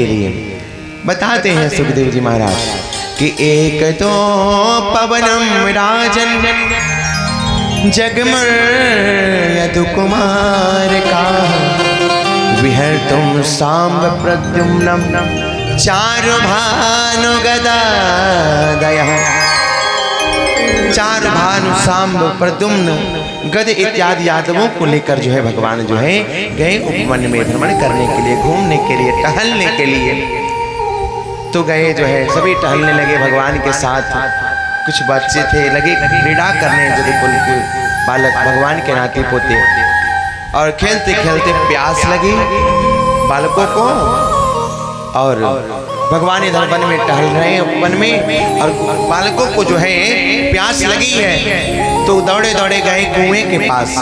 के लिए बताते हैं सुखदेव जी महाराज कि एक तो पवनम राजन जगमर यदु कुमार का विहर तुम सांब प्रद्युम्नम चारु भानु गदा दया। चार भानु सांब प्रद्युम्न गद इत्यादि यादवों को लेकर जो है भगवान जो है गए उपवन में भ्रमण करने के लिए, घूमने के लिए, टहलने के लिए। तो गए जो है सभी टहलने लगे भगवान के साथ। कुछ बच्चे थे लगे क्रीड़ा करने, यदुकुल के बालक भगवान के नाते पोते, और खेलते खेलते प्यास लगी बालकों को। और भगवान इधर वन में टहल रहे हैं वन में, और बालकों को जो है प्यास लगी है तो दौड़े दौड़े गए कुएं के पास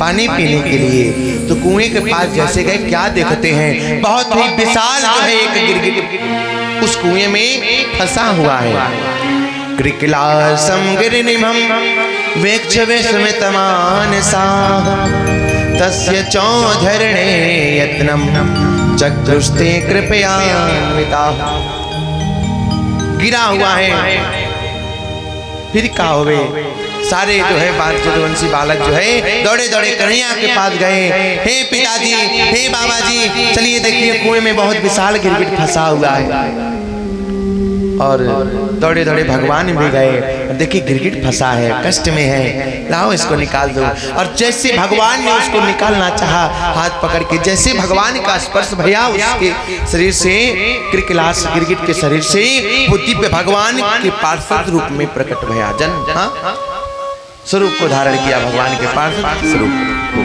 पानी पीने के लिए। तो कुएं के पास जैसे गए क्या देखते हैं, बहुत ही विशाल जो है एक गिरगिट उस कुएं में फंसा हुआ है। कृकिलासम गिरिनिमं वेक्ष विस्मितमानसा तस्य चौधरणे यत्नम चक्रुस्ते कृपयान्विता। गिरा हुआ है, फिर क्या होवे, सारे जो है यदुवंशी बालक जो है दौड़े दौड़े कन्हैया के पास गए। हे पिताजी, हे बाबा जी, चलिए देखिए कुएं में बहुत विशाल गिरगिट फंसा हुआ है। और दौड़े दौड़े भगवान भी गए, देखिए गिरगिट फंसा है, कष्ट में है, लाओ इसको निकाल दो। और जैसे भगवान ने उसको निकालना चाहा हाथ पकड़ के, जैसे भगवान का स्पर्श भया उसके शरीर से, कृकिलास गिरगिट के शरीर से, वो दिव्य भगवान के पार्षद रूप में प्रकट भया। स्वरूप को धारण किया, भगवान के पार्षद स्वरूप को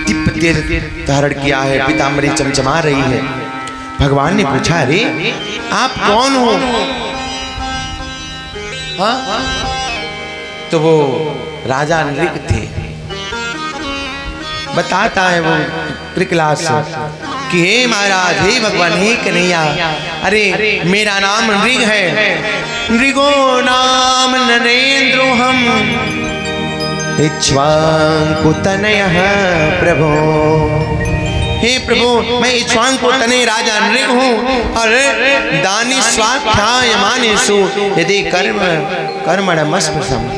दिव्य तेज धारण किया है। पीतांबरी चमचमा रही है। भगवान ने पूछा, अरे आप कौन हो? हाँ? तो वो राजा नृग थे। बताता है वो कृकिलास कि हे महाराज, हे भगवान, हे कन्हैया, अरे मेरा नाम नृग है, नृगो नाम नरेंद्रो हम इक्ष्वाकुतनयः प्रभो। हे प्रभु, मैं इक्ष्वाकुतनय राजा नृग हूँ, और दानी स्वाख्यायमानेषु यदि कर्मणमस्पृशम्।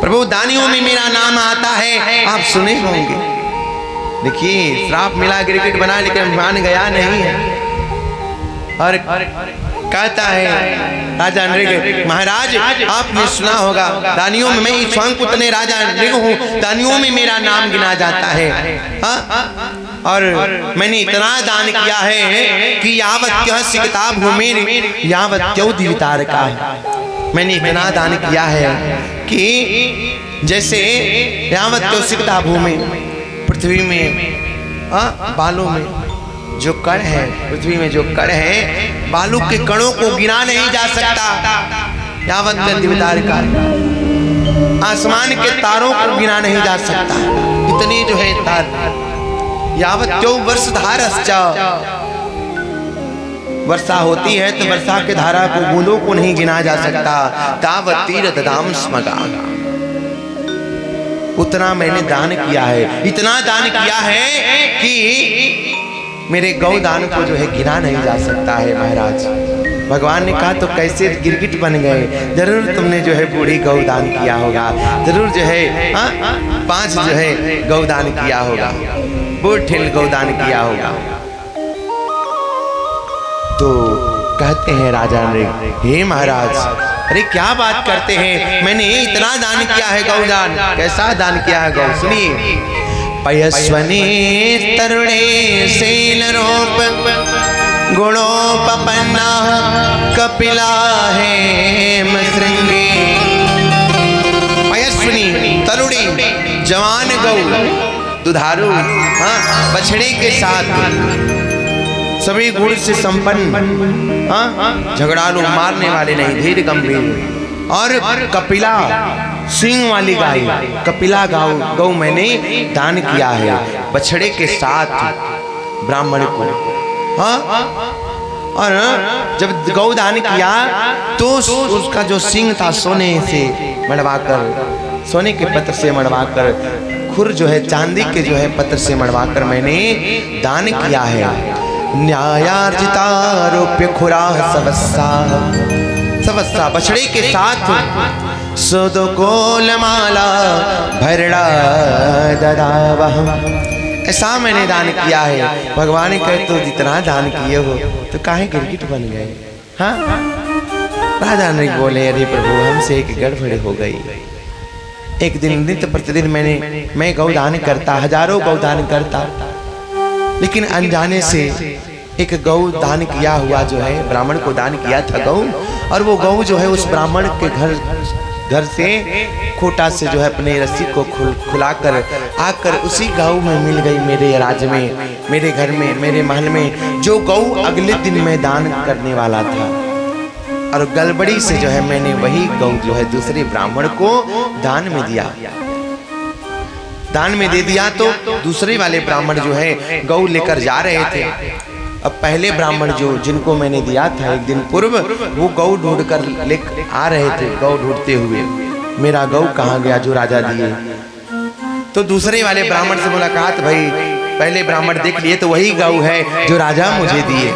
प्रभु, दानियों में मेरा नाम आता है, आप सुने होंगे। देखिए श्राप मिला, गिरगिट बना, लेकिन मान गया नहीं है। और कहता है राजा नृग, महाराज आपने सुना होगा, दानियों में मैं इक्ष्वाकुतनय राजा नृग हूँ, दानियों में मेरा नाम गिना जाता है। और मैंने इतना दान किया है कि यावत्यः सिकता भूमि यावत्यौ दिवितारका। मैंने इतना दान किया है कि जैसे यावत्यौ सिकता भूमि, पृथ्वी में बालों में जो कण है, पृथ्वी में जो कण है, बालू के कणों को गिना नहीं जा सकता। यावत्यौ दिवितारका, आसमान के तारों को गिना नहीं जा सकता, इतनी जो है तार। यावत्यौ वर्षधारश्च, वर्षा होती है तो वर्षा के धारा को, बूंदों को नहीं गिना जा सकता। तावतीर ददाम स्मगा, उतना मैंने दान किया है, इतना दान किया है कि मेरे गौदान को जो है गिना नहीं जा सकता है। महाराज, भगवान ने कहा तो कैसे गिरगिट बन गए? जरूर तुमने जो है बूढ़ी गौदान किया होगा, जरूर जो है 5 जो है गौदान किया होगा, बूढ़ गौदान किया होगा। तो कहते हैं राजा ने, हे महाराज, अरे क्या बात करते हैं, मैंने इतना दान किया है गौदान। कैसा दान किया है गौ? सुनिए। पयस्वने तरुणे सेनरोप गुणोपपन्ना कपिला हेम श्रृंगे। पयस्विनी तरुणी जवान गौ, दुधारू, बछड़े के साथ, सभी गुण से संपन्न, झगड़ालू, मारने वाले नहीं, धीर गंभीर। और कपिला सिंह वाली गाय, कपिला गौ मैंने दान किया है बछड़े के साथ ब्राह्मण को। और जब गौ दान किया तो उसका जो सिंह था सोने से मड़वाकर, सोने के पत्थर से मड़वाकर, खुर जो है चांदी के जो है पत्थर से मड़वाकर मैंने दान किया है। न्यायार्जितारोप्य खुरा सवस्सा बछड़े के साथ सुद कोलमाला भरड़ा ददावहम। ऐसा मैंने दान किया है। भगवान कहे तो जितना दान किए हो तो काहे गिरगिट बन गए? हाँ, राजा ने बोले अरे प्रभु हमसे एक गड़बड़ हो गई। एक दिन नित्य प्रतिदिन मैं गौदान करता, हजारों गौदान करता, लेकिन अनजाने से एक गौ दान किया हुआ जो है ब्राह्मण को दान किया था गौ, और वो गौ जो है उस ब्राह्मण के घर से खोटा से जो है अपने रस्सी को खुलाकर आकर उसी गौ में मिल गई मेरे राज्य में, मेरे घर में, मेरे महल में, जो गौ अगले दिन मैं दान करने वाला था। और गड़बड़ी से जो है मैंने वही गौ जो है दूसरे ब्राह्मण को दान में दिया, दान में दे दिया। तो दूसरे वाले ब्राह्मण जो है गौ लेकर जा रहे थे। अब पहले ब्राह्मण जो जिनको मैंने दिया था एक दिन पूर्व, वो गौ ढूंढ कर ले आ रहे थे, गौ ढूंढते हुए मेरा गौ कहाँ गया जो राजा दिए। तो दूसरे वाले ब्राह्मण से मुलाकात भई, पहले ब्राह्मण देख लिए तो वही गौ है जो राजा मुझे दिए।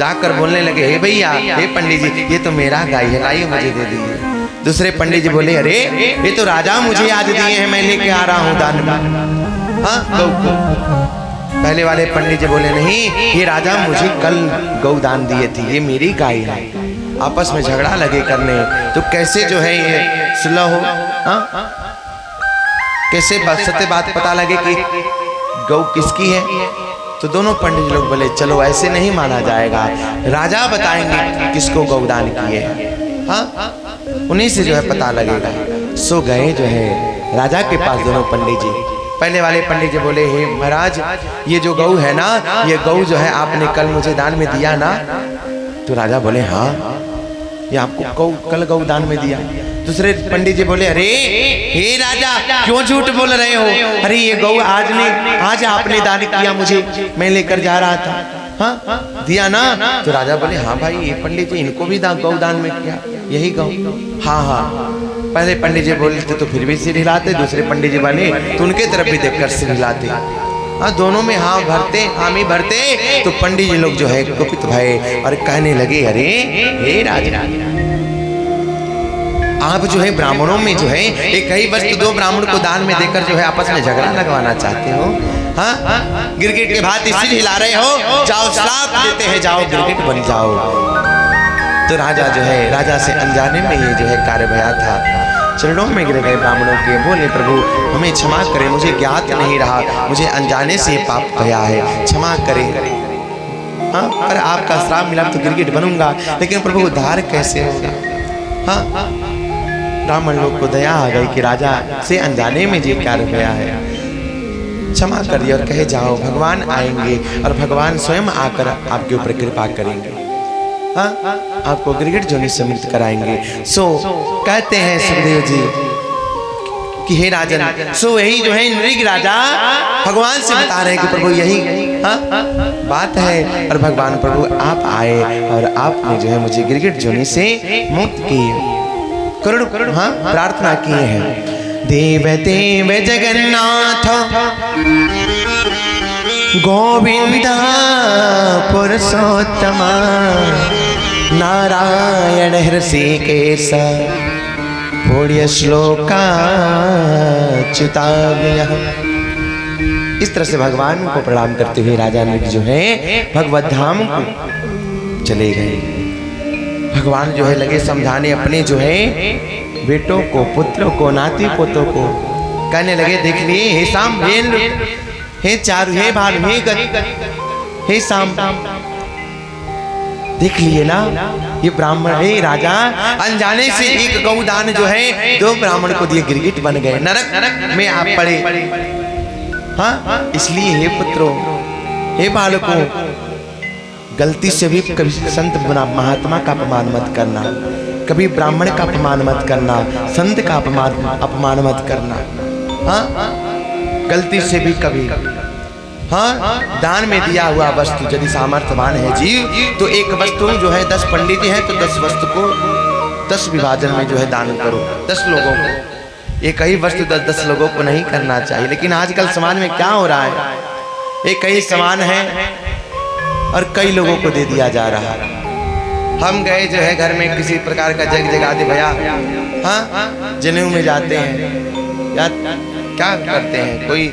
जाकर बोलने लगे हे भैया, हे पंडित जी, ये तो मेरा गाय है, लाइए मुझे दे दीजिए। दूसरे पंडित जी बोले अरे ये तो राजा मुझे आज दिए हैं, मैं लेके आ रहा हूँ दान में। हाँ गौ को। पहले वाले पंडित जी बोले नहीं, ये राजा मुझे कल गौ दान दिए थे, ये मेरी गाय है। आपस में झगड़ा लगे करने, तो कैसे जो है ये सुलह हो? हाँ कैसे सत्य बात पता लगे कि गौ किसकी है? तो दोनों पंडित लोग बोले चलो ऐसे नहीं माना जाएगा, राजा बताएंगे किसको गौदान किए हैं। हाँ उन्हीं से जो है पता लगेगा। सो गए जो है राजा के पास दोनों पंडित जी। पहले वाले पंडित जी बोले हे महाराज, ये जो गौ है ना, ये गौ जो है आपने कल मुझे दान में दिया ना? तो राजा बोले हाँ, ये आपको कल गौ दान में दिया। दूसरे पंडित जी बोले अरे हे राजा क्यों झूठ बोल रहे हो? अरे ये गौ आज आपने दान किया मुझे, मैं लेकर जा रहा था। हाँ दिया ना? तो राजा बोले हाँ भाई, ये पंडित जी इनको भी गौ दान में किया, यही गौ। हाँ हाँ। पहले पंडित जी बोलते तो फिर भी सिर हिलाते, दूसरे पंडित जी वाले तो उनके तरफ भी देखकर सिर हिलाते। हाँ दोनों में हाँ भरते, हामी भरते। तो पंडित जी लोग जो है कुपित भये और कहने लगे अरे हे राजा, आप जो है ब्राह्मणों में जो है एक ही वस्तु दो ब्राह्मण को दान में देकर जो है आपस में झगड़ा लगवाना चाहते हो। हाँ गिरगिट के भांति सिर हिला रहे हो, जाओ श्राप देते हैं, जाओ गिरगिट बन जाओ। तो राजा जो है, राजा से अनजाने में ये जो है कार्य भया था। चरणों में गिर गए ब्राह्मणों के, बोले प्रभु हमें क्षमा करें, मुझे ज्ञात नहीं रहा, मुझे अनजाने से पाप भया है, क्षमा करें। हाँ पर आपका श्राप मिला तो गिरगिट बनूंगा, लेकिन प्रभु उद्धार कैसे होगा? हाँ ब्राह्मण लोग को दया आ गई कि राजा से अनजाने में जी कार्य भया है, क्षमा कर दिया और कहे जाओ भगवान आएंगे और भगवान स्वयं आकर आपके ऊपर कृपा करेंगे। हाँ आपको गिरगिट जोनी से मुक्त कराएंगे। सो कहते हैं सुखदेव जी कि हे राजन, सो यही जो है नृग राजा भगवान से बता रहे हैं कि प्रभु यही बात है, और भगवान प्रभु आप आए और आपने जो है मुझे गिरगिट जोनी से मुक्त किए। करुण हाँ प्रार्थना किए हैं। देव देव जगन्नाथ गोविंद पुरुषोत्तम नारायण हृषिकेश पुण्य श्लोका च्युताव्यय। इस तरह से भगवान को प्रणाम करते हुए राजा ने जो है भगवत धाम को चले गए। भगवान जो है लगे समझाने अपने जो है बेटों को, पुत्रों को, नाती पोतों को। कहने लगे देख लिए हे शाम, हे चारु, हे भानु, हे गति, हे शाम, देख लिए ना ये ब्राह्मण, हे राजा अनजाने से एक गौदान जो है दो ब्राह्मण को दिए, गिरगिट बन गए, नरक में आप पड़े। हाँ इसलिए हे पुत्रों, हे बालकों, गलती से भी कभी संत महात्मा का अपमान मत करना, कभी ब्राह्मण का अपमान मत करना, संत का अपमान मत करना। हाँ गलती से भी कभी। हाँ दान में दिया हुआ वस्तु यदि सामर्थ्यवान है जीव, तो एक वस्तु जो है 10 पंडित हैं तो 10 वस्तु को 10 विभाजन में जो है दान करो, 10 लोगों को। एक ही वस्तु 10 लोगों को नहीं करना चाहिए। लेकिन आजकल समाज में क्या हो रहा है, एक ही समान है और कई लोगों को दे दिया जा रहा है। हम गए जो है घर में किसी प्रकार का जग जगा दे भैया, हाँ जनेऊ में जाते हैं या क्या करते हैं, कोई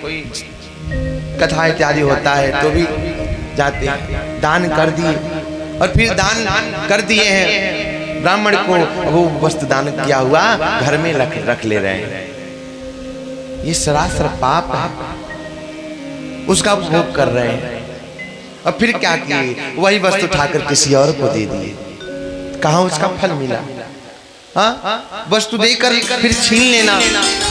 कथा इत्यादि होता है तो भी जाते हैं, दान कर दिए और फिर दान कर दिए हैं ब्राह्मण को, वो वस्त्र दान किया हुआ घर में रख ले रहे हैं। ये सरासर पाप है, उसका उपभोग कर रहे हैं। और फिर क्या किए, वही वस्तु उठाकर किसी और को दे दिए, कहाँ उसका फल मिला। हाँ वस्तु देकर फिर छीन लेना,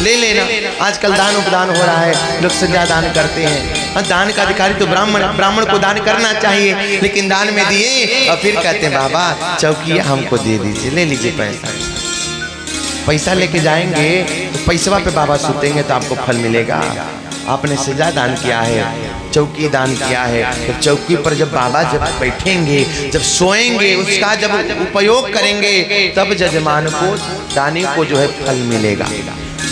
ले लेना। आजकल दान उपदान हो रहा है, लोग सजा दान करते हैं। हाँ दान का अधिकारी तो ब्राह्मण को दान करना चाहिए, लेकिन दान में दिए और फिर कहते हैं बाबा चौकी हमको दे दीजिए, ले लीजिए पैसा लेके जाएंगे तो पैसवा पे बाबा सुतेंगे तो आपको फल मिलेगा। आपने सजा दान किया है, चौकी दान किया है, तो चौकी पर जब बाबा जब बैठेंगे, जब सोएंगे, उसका जब उपयोग करेंगे, तब जजमान को दानी को जो है फल मिलेगा।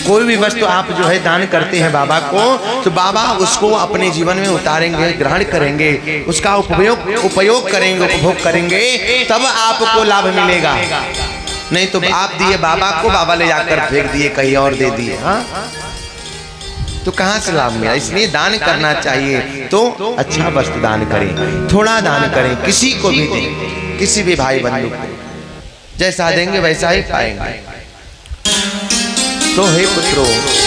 कोई भी वस्तु आप जो है दान करते हैं बाबा को, तो बाबा उसको अपने जीवन में उतारेंगे, ग्रहण करेंगे, उसका उपयोग करेंगे, उपभोग करेंगे, तब आपको लाभ मिलेगा। नहीं तो आप दिए बाबा को, बाबा ले जाकर फेंक दिए, कहीं और दे दिए, हाँ तो कहाँ से लाभ मिला। इसलिए दान करना चाहिए तो अच्छा वस्तु दान करें, थोड़ा दान करें, किसी को भी दें, किसी भी भाई बंधु को जैसा देंगे वैसा ही पाएंगे। तो हे पुत्रो,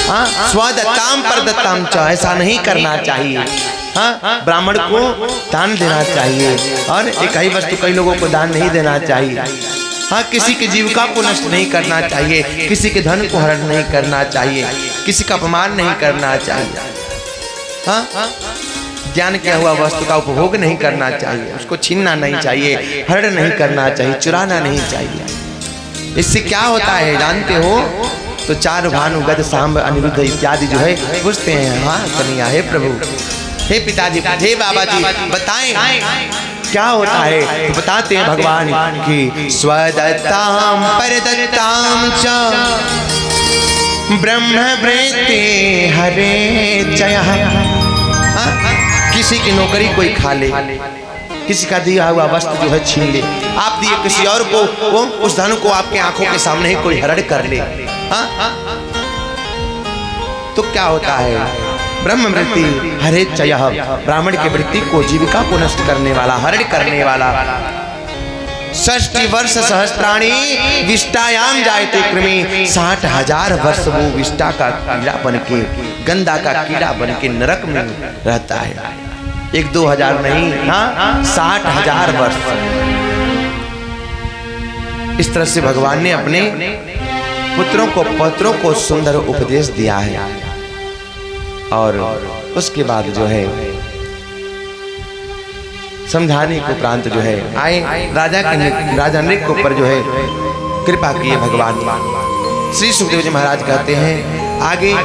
हाँ स्वदत्ताम परदत्ताम च, ऐसा नहीं करना चाहिए। हाँ ब्राह्मण को दान देना चाहिए और एक ही वस्तु कई लोगों को दान नहीं देना चाहिए। हाँ किसी की जीविका को नष्ट नहीं करना चाहिए, किसी के धन को हरण नहीं करना चाहिए, किसी का अपमान नहीं करना चाहिए। हाँ ज्ञान किया हुआ वस्तु का उपभोग नहीं करना चाहिए, उसको छीनना नहीं चाहिए, हरण नहीं करना चाहिए, चुराना नहीं चाहिए। इससे क्या होता है जानते हो, तो चार भानु गद सांब अनिरुद्ध इत्यादि जो है पूछते हैं, हाँ कन्हैया हे प्रभु, हे पिताजी, हे बाबा जी बताएं क्या होता है। तो बताते हैं भगवान की स्वदत्ताम परदत्ताम च ब्रह्मवृत्ति हरे चयः। किसी की नौकरी कोई खा ले, किसी का दिया हुआ वस्त्र जो है छीन ले, आप दिए किसी और को, वो उस धन को आपके आंखों के सामने ही कोई हरण कर ले, तो क्या होता है, ब्रह्म वृत्ति हरे चयः, ब्राह्मण की वृत्ति को, जीविका को नष्ट करने वाला, हरण करने वाला। 60 वर्ष सहस्त्राणी विष्टायाम जायते कृमि, 60,000 वर्ष वो विष्टा का कीड़ा बन के, गंदा का कीड़ा बन के नरक में रहता है। 1-2 हजार नहीं, हाँ 60,000 वर्ष। इस तरह से भगवान ने अपने पुत्रों को सुंदर उपदेश दिया है। और उसके बाद जो है समझाने को उपरांत जो है आए राजा नृक के ऊपर जो है कृपा किए भगवान। श्री सुखदेव जी महाराज कहते हैं आगे